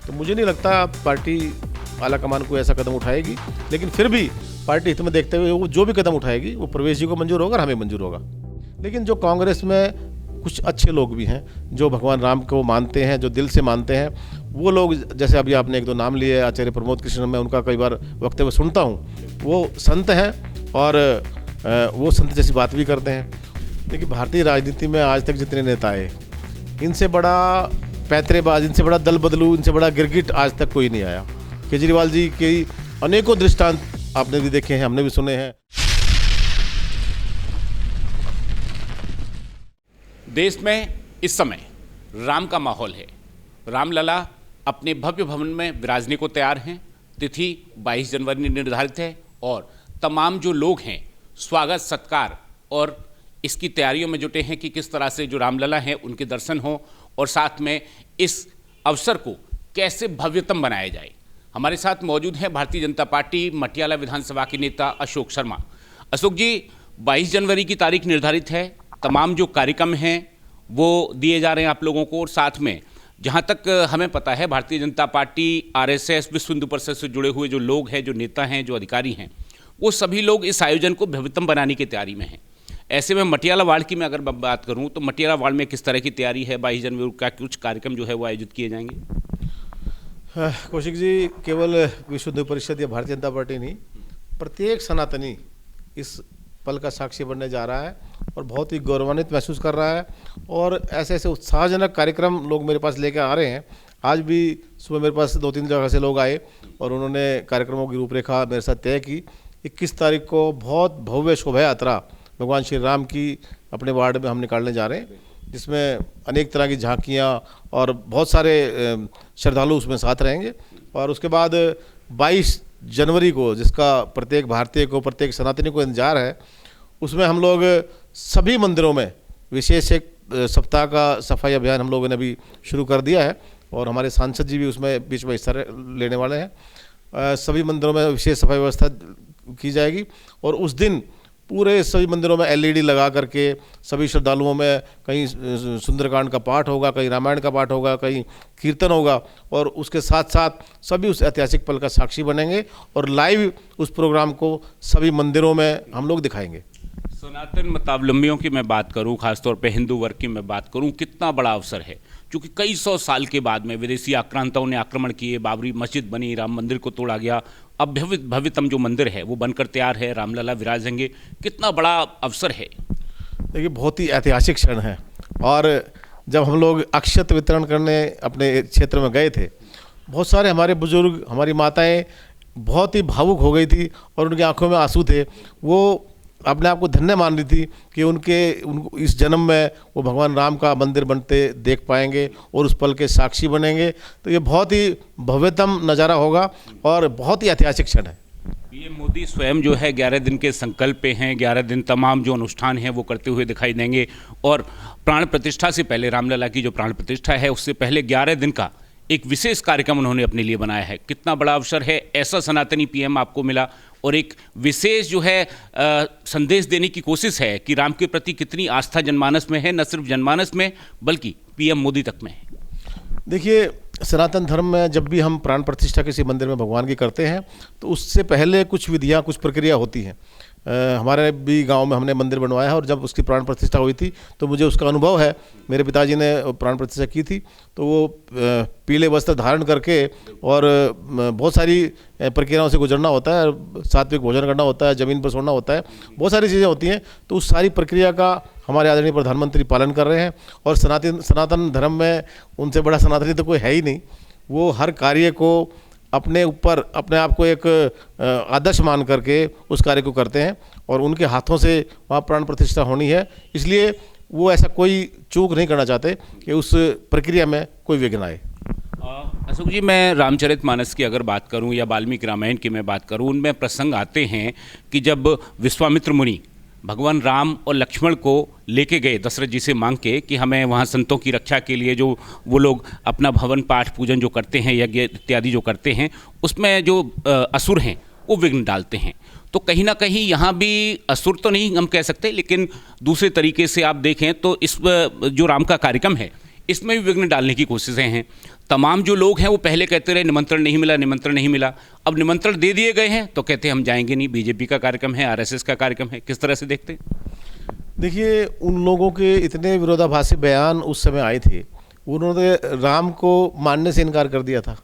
तो मुझे नहीं लगता पार्टी आला कमान कोई ऐसा कदम उठाएगी, लेकिन फिर भी पार्टी हित में देखते हुए वो जो भी कदम उठाएगी वो प्रवेश जी को मंजूर होगा और हमें मंजूर होगा। लेकिन जो कांग्रेस में कुछ अच्छे लोग भी हैं जो भगवान राम को मानते हैं, जो दिल से मानते हैं, वो लोग, जैसे अभी आपने एक दो नाम लिए, आचार्य प्रमोद कृष्ण, मैं उनका कई बार वक्तव्य सुनता हूँ, वो संत हैं और वो संत जैसी बात भी करते हैं। देखिए, भारतीय राजनीति में आज तक जितने नेता आए, इनसे बड़ा पैतरेबाज, इनसे बड़ा दल बदलू, इनसे बड़ा गिरगिट आज तक कोई नहीं आया। केजरीवाल जी के अनेकों दृष्टांत आपने भी देखे हैं, हमने भी सुने हैं। देश में इस समय राम का माहौल है। रामलला अपने भव्य भवन में विराजने को तैयार हैं। तिथि 22 जनवरी निर्धारित है और तमाम जो लोग हैं स्वागत सत्कार और इसकी तैयारियों में जुटे हैं कि किस तरह से जो रामलला हैं उनके दर्शन हो और साथ में इस अवसर को कैसे भव्यतम बनाया जाए। हमारे साथ मौजूद हैं भारतीय जनता पार्टी मटियाला विधानसभा के नेता अशोक शर्मा। अशोक जी, 22 जनवरी की तारीख निर्धारित है, तमाम जो कार्यक्रम हैं वो दिए जा रहे हैं आप लोगों को, और साथ में जहां तक हमें पता है भारतीय जनता पार्टी, आरएसएस, विश्व हिंदू परिषद से जुड़े हुए जो लोग हैं, जो नेता हैं, जो अधिकारी हैं, वो सभी लोग इस आयोजन को भव्यतम बनाने की तैयारी में हैं। ऐसे में मटियाला वार्ड की मैं अगर बात करूं तो मटियाला वार्ड में किस तरह की तैयारी है? 22 जनवरी का कुछ कार्यक्रम जो है वो आयोजित किए जाएंगे? कौशिक जी, केवल विश्व हिंदू परिषद या भारतीय जनता पार्टी नहीं, प्रत्येक सनातनी इस पल का साक्षी बनने जा रहा है और बहुत ही गौरवान्वित महसूस कर रहा है। और ऐसे ऐसे उत्साहजनक कार्यक्रम लोग मेरे पास लेकर आ रहे हैं। आज भी सुबह मेरे पास 2-3 जगह से लोग आए और उन्होंने कार्यक्रमों की रूपरेखा मेरे साथ तय की। 21 तारीख को बहुत भव्य शोभा यात्रा भगवान श्री राम की अपने वार्ड में हम निकालने जा रहे हैं, जिसमें अनेक तरह की झांकियाँ और बहुत सारे श्रद्धालु उसमें साथ रहेंगे। और उसके बाद 22 जनवरी को, जिसका प्रत्येक भारतीय को, प्रत्येक सनातनी को इंतजार है, उसमें हम लोग सभी मंदिरों में विशेष एक सप्ताह का सफाई अभियान हम लोगों ने अभी शुरू कर दिया है और हमारे सांसद जी भी उसमें बीच में हिस्सा लेने वाले हैं। सभी मंदिरों में विशेष सफाई व्यवस्था की जाएगी और उस दिन पूरे सभी मंदिरों में LED लगा करके सभी श्रद्धालुओं में कहीं सुंदरकांड का पाठ होगा, कहीं रामायण का पाठ होगा, कहीं कीर्तन होगा और उसके साथ साथ सभी उस ऐतिहासिक पल का साक्षी बनेंगे और लाइव उस प्रोग्राम को सभी मंदिरों में हम लोग दिखाएंगे। सनातन मतावलंबियों की मैं बात करूं, खासतौर पे हिंदू वर्ग की मैं बात करूं, कितना बड़ा अवसर है, क्योंकि कई सौ साल के बाद में विदेशी आक्रांताओं ने आक्रमण किए, बाबरी मस्जिद बनी, राम मंदिर को तोड़ा गया, अब भव्यतम जो मंदिर है वो बनकर तैयार है, रामलला विराजेंगे, कितना बड़ा अवसर है। देखिए, बहुत ही ऐतिहासिक क्षण है। और जब हम लोग अक्षत वितरण करने अपने क्षेत्र में गए थे, बहुत सारे हमारे बुजुर्ग, हमारी माताएं बहुत ही भावुक हो गई थी और उनकी आंखों में आंसू थे। वो अपने आप को धन्य मान रही थी कि उनको इस जन्म में वो भगवान राम का मंदिर बनते देख पाएंगे और उस पल के साक्षी बनेंगे। तो ये बहुत ही भव्यतम नज़ारा होगा और बहुत ही ऐतिहासिक क्षण है। पीएम मोदी स्वयं जो है 11 दिन के संकल्प पे हैं, 11 दिन तमाम जो अनुष्ठान हैं वो करते हुए दिखाई देंगे और प्राण प्रतिष्ठा से पहले, रामलला की जो प्राण प्रतिष्ठा है उससे पहले 11 दिन का एक विशेष कार्यक्रम उन्होंने अपने लिए बनाया है। कितना बड़ा अवसर है, ऐसा सनातनी पीएम आपको मिला और एक विशेष जो है संदेश देने की कोशिश है कि राम के प्रति कितनी आस्था जनमानस में है, न सिर्फ जनमानस में बल्कि पीएम मोदी तक में है। देखिए, सनातन धर्म में जब भी हम प्राण प्रतिष्ठा किसी मंदिर में भगवान की करते हैं तो उससे पहले कुछ विधियां, कुछ प्रक्रिया होती हैं। हमारे भी गांव में हमने मंदिर बनवाया है और जब उसकी प्राण प्रतिष्ठा हुई थी तो मुझे उसका अनुभव है। मेरे पिताजी ने प्राण प्रतिष्ठा की थी तो वो पीले वस्त्र धारण करके और बहुत सारी प्रक्रियाओं से गुजरना होता है, सात्विक भोजन करना होता है, ज़मीन पर सोना होता है, बहुत सारी चीज़ें होती हैं। तो उस सारी प्रक्रिया का हमारे आदरणीय प्रधानमंत्री पालन कर रहे हैं और सनातन धर्म में उनसे बड़ा सनातनी तो कोई है ही नहीं। वो हर कार्य को अपने ऊपर, अपने आप को एक आदर्श मान करके उस कार्य को करते हैं और उनके हाथों से वहाँ प्राण प्रतिष्ठा होनी है, इसलिए वो ऐसा कोई चूक नहीं करना चाहते कि उस प्रक्रिया में कोई विघ्न आए। अशोक जी, मैं रामचरितमानस की अगर बात करूं या वाल्मीकि रामायण की मैं बात करूं, उनमें प्रसंग आते हैं कि जब विश्वामित्र मुनि भगवान राम और लक्ष्मण को लेके गए दशरथ जी से मांग के कि हमें वहाँ संतों की रक्षा के लिए जो वो लोग अपना भवन पाठ पूजन जो करते हैं, यज्ञ इत्यादि जो करते हैं, उसमें जो असुर हैं वो विघ्न डालते हैं। तो कहीं ना कहीं यहाँ भी असुर तो नहीं हम कह सकते, लेकिन दूसरे तरीके से आप देखें तो इस जो राम का कार्यक्रम है इसमें भी विघ्न डालने की कोशिशें हैं। तमाम जो लोग हैं वो पहले कहते रहे निमंत्रण नहीं मिला, निमंत्रण नहीं मिला। अब निमंत्रण दे दिए गए हैं तो कहते हैं हम जाएंगे नहीं, बीजेपी का कार्यक्रम है, आरएसएस का कार्यक्रम है। किस तरह से देखते हैं? देखिए, उन लोगों के इतने विरोधाभासी बयान उस समय आए थे, उन्होंने राम को मानने से इनकार कर दिया था,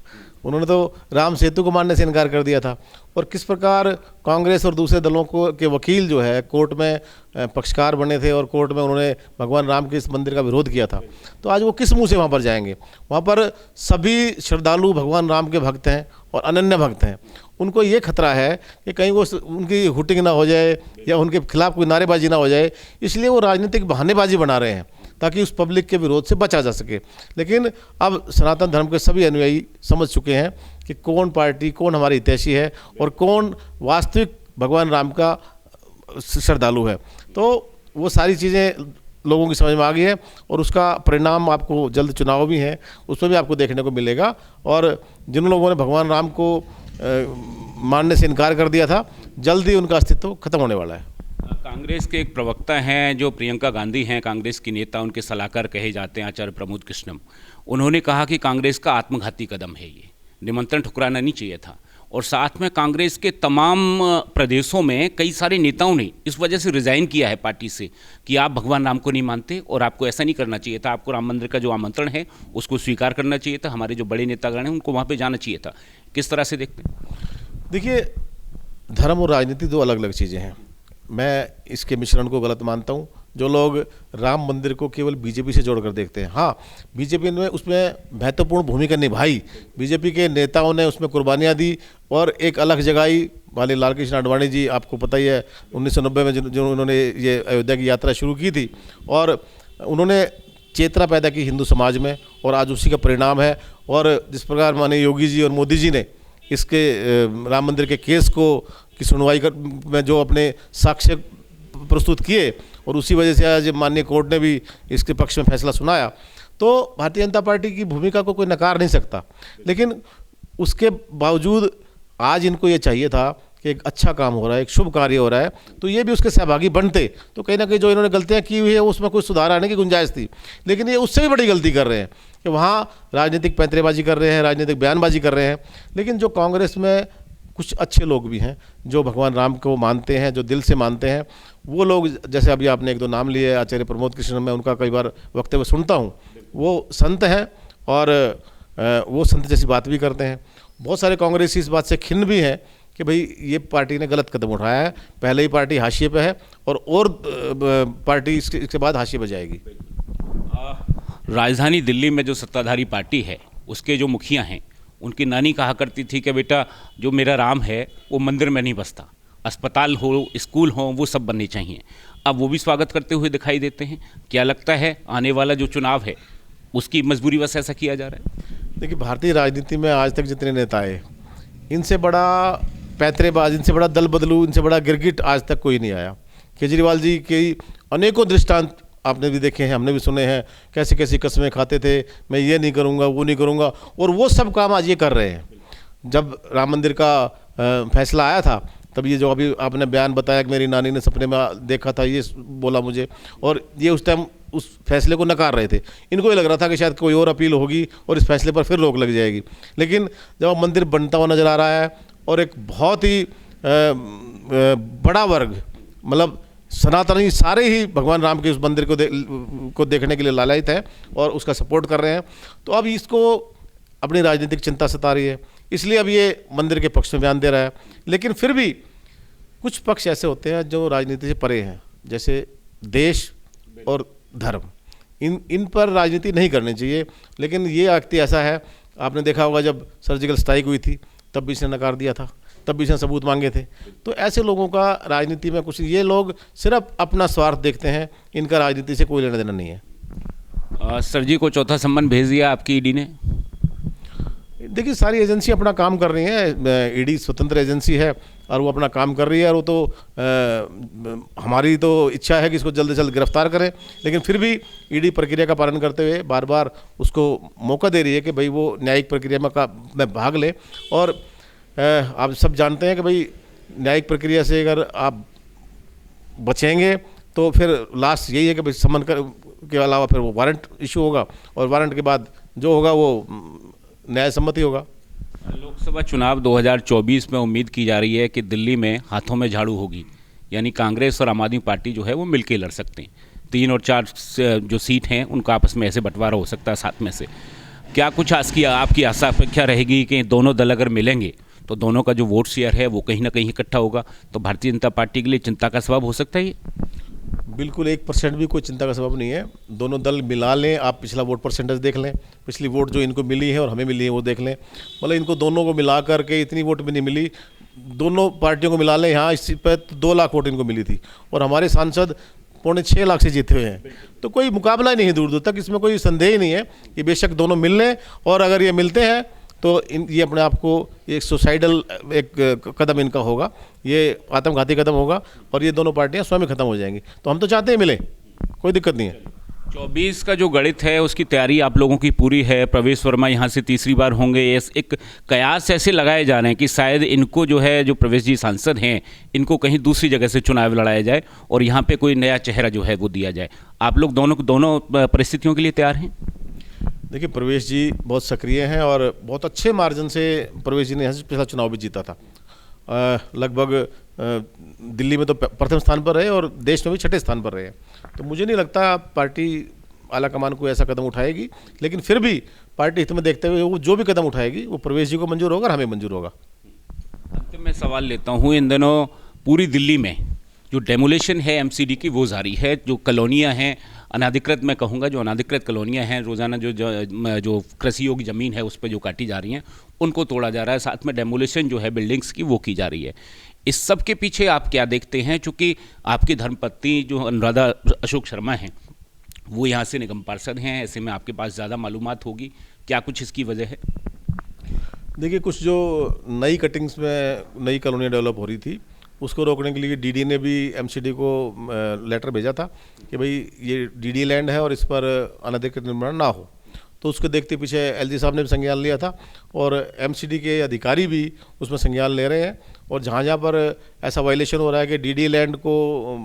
उन्होंने तो राम सेतु को मानने से इनकार कर दिया था। और किस प्रकार कांग्रेस और दूसरे दलों को के वकील जो है कोर्ट में पक्षकार बने थे और कोर्ट में उन्होंने भगवान राम के इस मंदिर का विरोध किया था। तो आज वो किस मुंह से वहाँ पर जाएंगे? वहाँ पर सभी श्रद्धालु भगवान राम के भक्त हैं और अनन्य भक्त हैं। उनको ये खतरा है कि कहीं वो उनकी हुटिंग ना हो जाए या उनके खिलाफ कोई नारेबाजी ना हो जाए, इसलिए वो राजनीतिक बहानेबाजी बना रहे हैं ताकि उस पब्लिक के विरोध से बचा जा सके। लेकिन अब सनातन धर्म के सभी अनुयायी समझ चुके हैं कि कौन पार्टी, कौन हमारी हितैषी है और कौन वास्तविक भगवान राम का श्रद्धालु है। तो वो सारी चीज़ें लोगों की समझ में आ गई है और उसका परिणाम आपको जल्द चुनाव भी है उसमें भी आपको देखने को मिलेगा। और जिन लोगों ने भगवान राम को मानने से इनकार कर दिया था, जल्द ही उनका अस्तित्व खत्म होने वाला है। कांग्रेस के एक प्रवक्ता हैं जो प्रियंका गांधी हैं, कांग्रेस की नेता, उनके सलाहकार कहे जाते हैं आचार्य प्रमोद कृष्णम। उन्होंने कहा कि कांग्रेस का आत्मघाती कदम है ये, निमंत्रण ठुकराना नहीं चाहिए था। और साथ में कांग्रेस के तमाम प्रदेशों में कई सारे नेताओं ने इस वजह से रिज़ाइन किया है पार्टी से कि आप भगवान राम को नहीं मानते और आपको ऐसा नहीं करना चाहिए था, आपको राम मंदिर का जो आमंत्रण है उसको स्वीकार करना चाहिए था, हमारे जो बड़े नेतागण हैं उनको वहाँ पर जाना चाहिए था। किस तरह से देखते हैं? देखिए, धर्म और राजनीति दो अलग अलग चीज़ें हैं। मैं इसके मिश्रण को गलत मानता हूँ। जो लोग राम मंदिर को केवल बीजेपी से जोड़कर देखते हैं, हाँ, बीजेपी ने उसमें महत्वपूर्ण भूमिका निभाई, बीजेपी के नेताओं ने उसमें कुर्बानियाँ दी और एक अलग जगाई वाले लाल कृष्ण आडवाणी जी, आपको पता ही है 1990 में जो उन्होंने ये अयोध्या की यात्रा शुरू की थी और उन्होंने चेतना पैदा की हिंदू समाज में और आज उसी का परिणाम है। और जिस प्रकार माननीय योगी जी और मोदी जी ने इसके राम मंदिर के केस को की सुनवाई में जो अपने साक्ष्य प्रस्तुत किए और उसी वजह से आज माननीय कोर्ट ने भी इसके पक्ष में फैसला सुनाया, तो भारतीय जनता पार्टी की भूमिका को कोई नकार नहीं सकता। लेकिन उसके बावजूद आज इनको ये चाहिए था कि एक अच्छा काम हो रहा है, एक शुभ कार्य हो रहा है, तो ये भी उसके सहभागी बनते तो कहीं ना कहीं जो इन्होंने गलतियाँ की हुई है उसमें कुछ सुधार आने की गुंजाइश थी। लेकिन ये उससे भी बड़ी गलती कर रहे हैं कि वहाँ राजनीतिक पैंतरेबाजी कर रहे हैं, राजनीतिक बयानबाजी कर रहे हैं। लेकिन जो कांग्रेस में कुछ अच्छे लोग भी हैं जो भगवान राम को मानते हैं, जो दिल से मानते हैं, वो लोग, जैसे अभी आपने एक दो नाम लिए, आचार्य प्रमोद कृष्ण, मैं उनका कई बार वक्तव्य सुनता हूँ, वो संत हैं और वो संत जैसी बात भी करते हैं। बहुत सारे कांग्रेसी इस बात से खिन्न भी हैं कि भाई ये पार्टी ने गलत कदम उठाया है, पहले ही पार्टी हाशिए पे है और पार्टी इसके बाद हाशिए पे जाएगी। राजधानी दिल्ली में जो सत्ताधारी पार्टी है उसके जो मुखिया हैं, उनकी नानी कहा करती थी कि बेटा जो मेरा राम है वो मंदिर में नहीं बसता, अस्पताल हो, स्कूल हो, वो सब बनने चाहिए। अब वो भी स्वागत करते हुए दिखाई देते हैं। क्या लगता है आने वाला जो चुनाव है उसकी मजबूरी वश ऐसा किया जा रहा है? देखिए, भारतीय राजनीति में आज तक जितने नेता आए, इनसे बड़ा पैंतरेबाज, इनसे बड़ा दल बदलू, इनसे बड़ा गिरगिट आज तक कोई नहीं आया। केजरीवाल जी के अनेकों दृष्टांत आपने भी देखे हैं, हमने भी सुने हैं, कैसी कैसी कस्में खाते थे, मैं ये नहीं करूँगा, वो नहीं करूँगा, और वो सब काम आज ये कर रहे हैं। जब राम मंदिर का फैसला आया था तब ये जो अभी आपने बयान बताया कि मेरी नानी ने सपने में देखा था, ये बोला मुझे, और ये उस टाइम उस फैसले को नकार रहे थे। इनको ये लग रहा था कि शायद कोई और अपील होगी और इस फैसले पर फिर रोक लग जाएगी। लेकिन जब मंदिर बनता हुआ नज़र आ रहा है और एक बहुत ही बड़ा वर्ग, मतलब सनातनी सारे ही भगवान राम के उस मंदिर को देखने के लिए लालायित है और उसका सपोर्ट कर रहे हैं, तो अब इसको अपनी राजनीतिक चिंता सता रही है, इसलिए अब ये मंदिर के पक्ष में बयान दे रहा है। लेकिन फिर भी कुछ पक्ष ऐसे होते हैं जो राजनीति से परे हैं, जैसे देश और धर्म, इन पर राजनीति नहीं करनी चाहिए। लेकिन ये व्यक्ति ऐसा है, आपने देखा होगा जब सर्जिकल स्ट्राइक हुई थी तब भी इसने नकार दिया था, तब भी इसने सबूत मांगे थे। तो ऐसे लोगों का राजनीति में कुछ, ये लोग सिर्फ अपना स्वार्थ देखते हैं, इनका राजनीति से कोई लेना देना नहीं है। सर जी को चौथा सम्मन भेज दिया आपकी ईडी ने? देखिए, सारी एजेंसी अपना काम कर रही हैं, ईडी स्वतंत्र एजेंसी है और वो अपना काम कर रही है, और वो तो हमारी तो इच्छा है कि इसको जल्द से जल्द गिरफ्तार करें। लेकिन फिर भी ईडी प्रक्रिया का पालन करते हुए बार बार उसको मौका दे रही है कि भाई वो न्यायिक प्रक्रिया में भाग ले। और आप सब जानते हैं कि भाई न्यायिक प्रक्रिया से अगर आप बचेंगे तो फिर लास्ट यही है कि भाई सम्मन के अलावा फिर वो वारंट इशू होगा और वारंट के बाद जो होगा वो न्याय सम्मत ही होगा। लोकसभा चुनाव 2024 में उम्मीद की जा रही है कि दिल्ली में हाथों में झाड़ू होगी, यानी कांग्रेस और आम आदमी पार्टी जो है वो मिलकर लड़ सकते हैं। 3 और 4 जो सीट हैं उनका आपस में ऐसे बंटवारा हो सकता है 7 में से। क्या कुछ आपकी आशा अपेक्षा रहेगी कि दोनों दल अगर मिलेंगे तो दोनों का जो वोट शेयर है वो कहीं ना कहीं इकट्ठा होगा, तो भारतीय जनता पार्टी के लिए चिंता का सबब हो सकता है ये? बिल्कुल 1% भी कोई चिंता का सबब नहीं है। दोनों दल मिला लें, आप पिछला वोट परसेंटेज देख लें, पिछली वोट जो इनको मिली है और हमें मिली है वो देख लें, मतलब इनको दोनों को मिला करके इतनी वोट भी नहीं मिली। दोनों पार्टियों को मिला लें, यहाँ इस सीट पर 2 लाख वोट इनको मिली थी और हमारे सांसद 6.25 लाख से जीते हुए हैं। तो कोई मुकाबला ही नहीं है दूर दूर तक, इसमें कोई संदेह ही नहीं है कि बेशक दोनों मिल लें, और अगर ये मिलते हैं तो ये अपने आप को एक सुसाइडल एक कदम इनका होगा, ये आत्मघाती कदम होगा और ये दोनों पार्टियां स्वयं खत्म हो जाएंगी। तो हम तो चाहते हैं मिले, कोई दिक्कत नहीं है। 24 का जो गणित है उसकी तैयारी आप लोगों की पूरी है। प्रवेश वर्मा यहाँ से तीसरी बार होंगे। एक कयास ऐसे लगाए जा रहे हैं कि शायद इनको जो है, जो प्रवेश जी सांसद हैं, इनको कहीं दूसरी जगह से चुनाव लड़ाया जाए और यहाँ पे कोई नया चेहरा जो है वो दिया जाए। आप लोग दोनों परिस्थितियों के लिए तैयार हैं? देखिए, प्रवेश जी बहुत सक्रिय हैं और बहुत अच्छे मार्जिन से प्रवेश जी ने यहाँ से पिछला चुनाव भी जीता था। लगभग दिल्ली में तो प्रथम स्थान पर रहे और देश में भी 6ठे स्थान पर रहे हैं। तो मुझे नहीं लगता पार्टी आलाकमान को ऐसा कदम उठाएगी, लेकिन फिर भी पार्टी हित में देखते हुए वो जो भी कदम उठाएगी वो प्रवेश जी को मंजूर होगा और हमें मंजूर होगा। अंतिम में सवाल लेता हूँ, इन दिनों पूरी दिल्ली में जो डेमोलेशन है एमसीडी की वो जारी है। जो कॉलोनियाँ हैं अनाधिकृत, मैं कहूँगा जो अनाधिकृत कॉलोनियाँ हैं, रोज़ाना जो कृषि योग्य ज़मीन है उस पर जो काटी जा रही हैं उनको तोड़ा जा रहा है, साथ में डेमोलेशन जो है बिल्डिंग्स की वो की जा रही है। इस सब के पीछे आप क्या देखते हैं? चूँकि आपकी धर्मपत्नी जो अनुराधा अशोक शर्मा हैं वो यहाँ से निगम पार्षद हैं, ऐसे में आपके पास ज़्यादा मालूमात होगी, क्या कुछ इसकी वजह है? देखिए, कुछ जो नई कटिंग्स में नई कॉलोनी डेवलप हो रही थी उसको रोकने के लिए डीडी ने भी एमसीडी को लेटर भेजा था कि भाई ये डीडी लैंड है और इस पर अनधिकृत निर्माण ना हो। तो उसको देखते पीछे एलजी साहब ने भी संज्ञान लिया था और एमसीडी के अधिकारी भी उसमें संज्ञान ले रहे हैं। और जहाँ जहाँ पर ऐसा वायलेशन हो रहा है कि डीडी लैंड को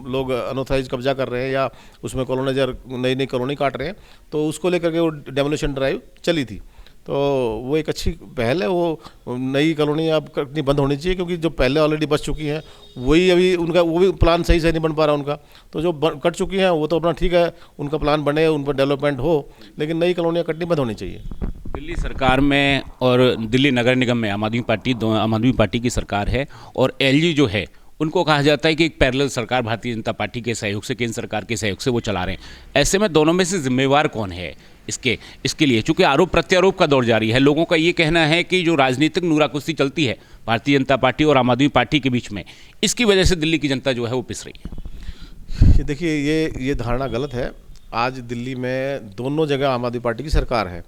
लोग अनऑथराइज कब्जा कर रहे हैं या उसमें कॉलोनाइजर नई कॉलोनी काट रहे हैं, तो उसको लेकर के वो डेमोलिशन ड्राइव चली थी। तो वो एक अच्छी पहल है। वो नई कॉलोनी अब कटनी बंद होनी चाहिए, क्योंकि जो पहले ऑलरेडी बच चुकी हैं वही अभी उनका वो भी प्लान सही से नहीं बन पा रहा उनका। तो जो कट चुकी हैं वो तो अपना ठीक है, उनका प्लान बने, उन पर डेवलपमेंट हो, लेकिन नई कॉलोनियाँ कटनी बंद होनी चाहिए। दिल्ली सरकार में और दिल्ली नगर निगम में आम आदमी पार्टी की सरकार है और एलजी जो है उनको कहा जाता है कि एक पैरेलल सरकार भारतीय जनता पार्टी के सहयोग से, केंद्र सरकार के सहयोग से वो चला रहे हैं। ऐसे में दोनों में से जिम्मेवार कौन है इसके लिए? चूंकि आरोप प्रत्यारोप का दौर जारी है, लोगों का ये कहना है कि जो राजनीतिक नूराकुश्ती चलती है भारतीय जनता पार्टी और आम आदमी पार्टी के बीच में, इसकी वजह से दिल्ली की जनता जो है वो पिस रही है। देखिए, ये धारणा गलत है। आज दिल्ली में दोनों जगह आम आदमी पार्टी की सरकार है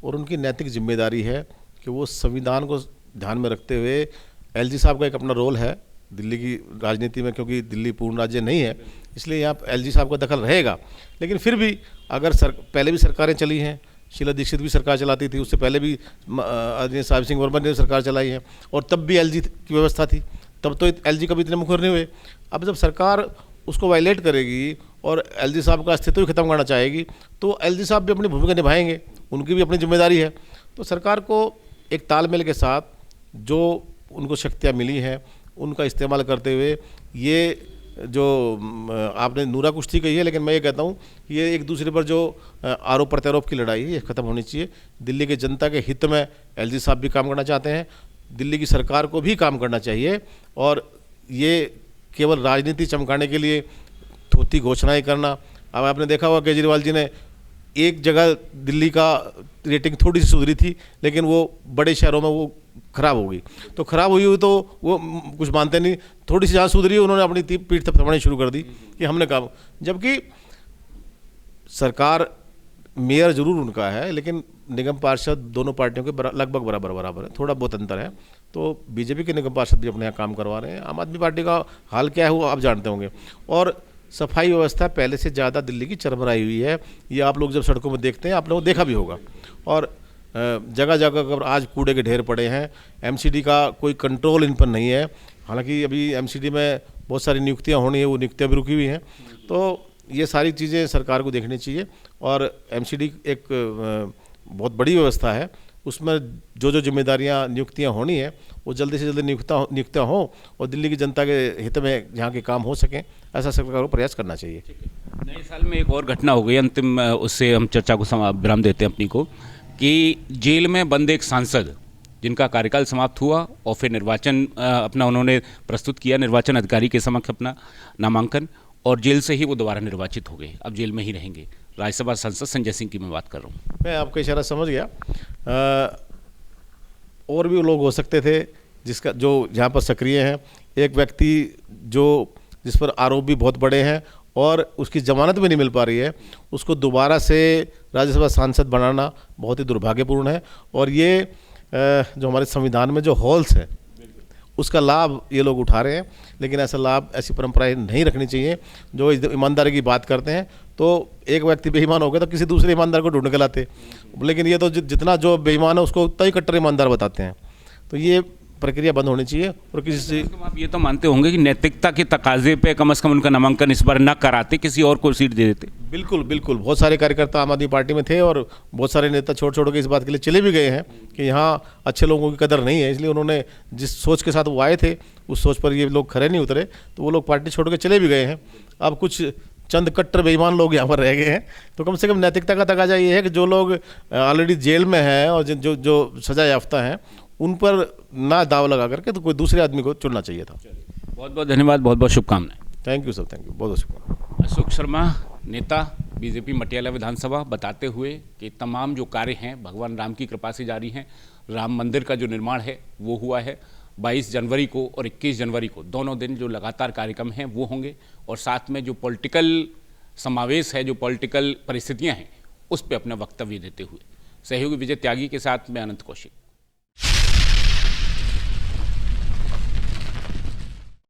और उनकी नैतिक जिम्मेदारी है कि वो संविधान को ध्यान में रखते हुए, एलजी साहब का एक अपना रोल है दिल्ली की राजनीति में, क्योंकि दिल्ली पूर्ण राज्य नहीं है, इसलिए यहाँ एलजी साहब का दखल रहेगा। लेकिन फिर भी अगर पहले भी सरकारें चली हैं, शीला दीक्षित भी सरकार चलाती थी, उससे पहले भी आदरणीय साहिब सिंह वर्मा ने सरकार चलाई है और तब भी एलजी की व्यवस्था थी, तब तो एलजी कभी इतने मुखर नहीं हुए। अब जब सरकार उसको वायलेट करेगी और एलजी साहब का अस्तित्व भी खत्म करना चाहेगी, तो एलजी साहब भी अपनी भूमिका निभाएंगे, उनकी भी अपनी जिम्मेदारी है। तो सरकार को एक तालमेल के साथ जो उनको शक्तियाँ मिली हैं उनका इस्तेमाल करते हुए, ये जो आपने नूरा कुश्ती कही है, लेकिन मैं ये कहता हूँ ये एक दूसरे पर जो आरोप प्रत्यारोप की लड़ाई है ये ख़त्म होनी चाहिए। दिल्ली के जनता के हित में एलजी साहब भी काम करना चाहते हैं, दिल्ली की सरकार को भी काम करना चाहिए, और ये केवल राजनीति चमकाने के लिए थोती घोषणाएं करना। अब आपने देखा होगा केजरीवाल जी ने एक जगह दिल्ली का रेटिंग थोड़ी सी सुधरी थी, लेकिन वो बड़े शहरों में वो खराब हो गई। तो खराब हुई तो वो कुछ मानते नहीं, थोड़ी सी जहाँ सुधरी उन्होंने अपनी पीठ थपथपानी शुरू कर दी कि हमने काम। जबकि सरकार मेयर जरूर उनका है, लेकिन निगम पार्षद दोनों पार्टियों के लगभग बराबर है, थोड़ा बहुत अंतर है। तो बीजेपी के निगम पार्षद भी अपने यहाँ काम करवा रहे हैं। आम आदमी पार्टी का हाल क्या है वो आप जानते होंगे। और सफाई व्यवस्था पहले से ज़्यादा दिल्ली की चरमराई हुई है, ये आप लोग जब सड़कों में देखते हैं आप लोगों ने देखा भी होगा। और जगह जगह पर आज कूड़े के ढेर पड़े हैं, एमसीडी का कोई कंट्रोल इन पर नहीं है। हालांकि अभी एमसीडी में बहुत सारी नियुक्तियां होनी है, वो नियुक्तियां भी रुकी हुई हैं। तो ये सारी चीज़ें सरकार को देखनी चाहिए और एमसीडी एक बहुत बड़ी व्यवस्था है, उसमें जो जो जिम्मेदारियां नियुक्तियां होनी है वो जल्दी से जल्दी नियुक्तियां हों और दिल्ली की जनता के हित में यहाँ के काम हो सकें, ऐसा सरकार को प्रयास करना चाहिए। नए साल में एक और घटना हो गई, अंतिम उससे हम चर्चा को विराम देते हैं अपनी को, कि जेल में बंद एक सांसद जिनका कार्यकाल समाप्त हुआ और फिर निर्वाचन अपना उन्होंने प्रस्तुत किया निर्वाचन अधिकारी के समक्ष अपना नामांकन, और जेल से ही वो दोबारा निर्वाचित हो गए, अब जेल में ही रहेंगे। राज्यसभा सांसद संजय सिंह की मैं बात कर रहा हूँ। मैं आपका इशारा समझ गया। और भी लोग हो सकते थे जिसका जो यहाँ पर सक्रिय हैं। एक व्यक्ति जिस पर आरोप भी बहुत बड़े हैं और उसकी जमानत भी नहीं मिल पा रही है, उसको दोबारा से राज्यसभा सांसद बनाना बहुत ही दुर्भाग्यपूर्ण है। और ये जो हमारे संविधान में जो हॉल्स है उसका लाभ ये लोग उठा रहे हैं, लेकिन ऐसा लाभ, ऐसी परंपराएं नहीं रखनी चाहिए। जो ईमानदारी की बात करते हैं तो एक व्यक्ति बेईमान हो गया तो किसी दूसरे ईमानदार को ढूंढ के लाते, लेकिन ये तो जितना जो बेईमान है उसको उतना ही कट्टर ईमानदार बताते हैं। तो ये प्रक्रिया बंद होनी चाहिए। और किसी से आप ये तो मानते होंगे कि नैतिकता के तकाजे पे कम से कम उनका नामांकन इस बार न कराते, किसी और को सीट दे देते। बिल्कुल बिल्कुल, बहुत सारे कार्यकर्ता आम आदमी पार्टी में थे और बहुत सारे नेता छोड़ के इस बात के लिए चले भी गए हैं कि यहाँ अच्छे लोगों की कदर नहीं है, इसलिए उन्होंने जिस सोच के साथ वो आए थे उस सोच पर ये लोग खरे नहीं उतरे, तो वो लोग पार्टी छोड़ के चले भी गए हैं। अब कुछ चंद कट्टर बेईमान लोग यहाँ पर रह गए हैं। तो कम से कम नैतिकता का तकाजा ये है कि जो लोग ऑलरेडी जेल में हैं और जो सजा याफ्ता हैं उन पर ना दाव लगा करके तो कोई दूसरे आदमी को चुनना चाहिए था। बहुत बहुत धन्यवाद, बहुत बहुत शुभकामनाएं। Thank you sir, thank you, बहुत बहुत शुभकामनाएं। अशोक शर्मा, नेता बीजेपी मटियाला विधानसभा, बताते हुए कि तमाम जो कार्य हैं भगवान राम की कृपा से जारी हैं। राम मंदिर का जो निर्माण है वो हुआ है। 22 जनवरी को और 21 जनवरी को दोनों दिन जो लगातार कार्यक्रम हैं वो होंगे, और साथ में जो पॉलिटिकल समावेश है, जो पॉलिटिकल परिस्थितियां हैं उस पर अपना वक्तव्य देते हुए सहयोगी विजय त्यागी के साथ मैं अनंत कौशिक।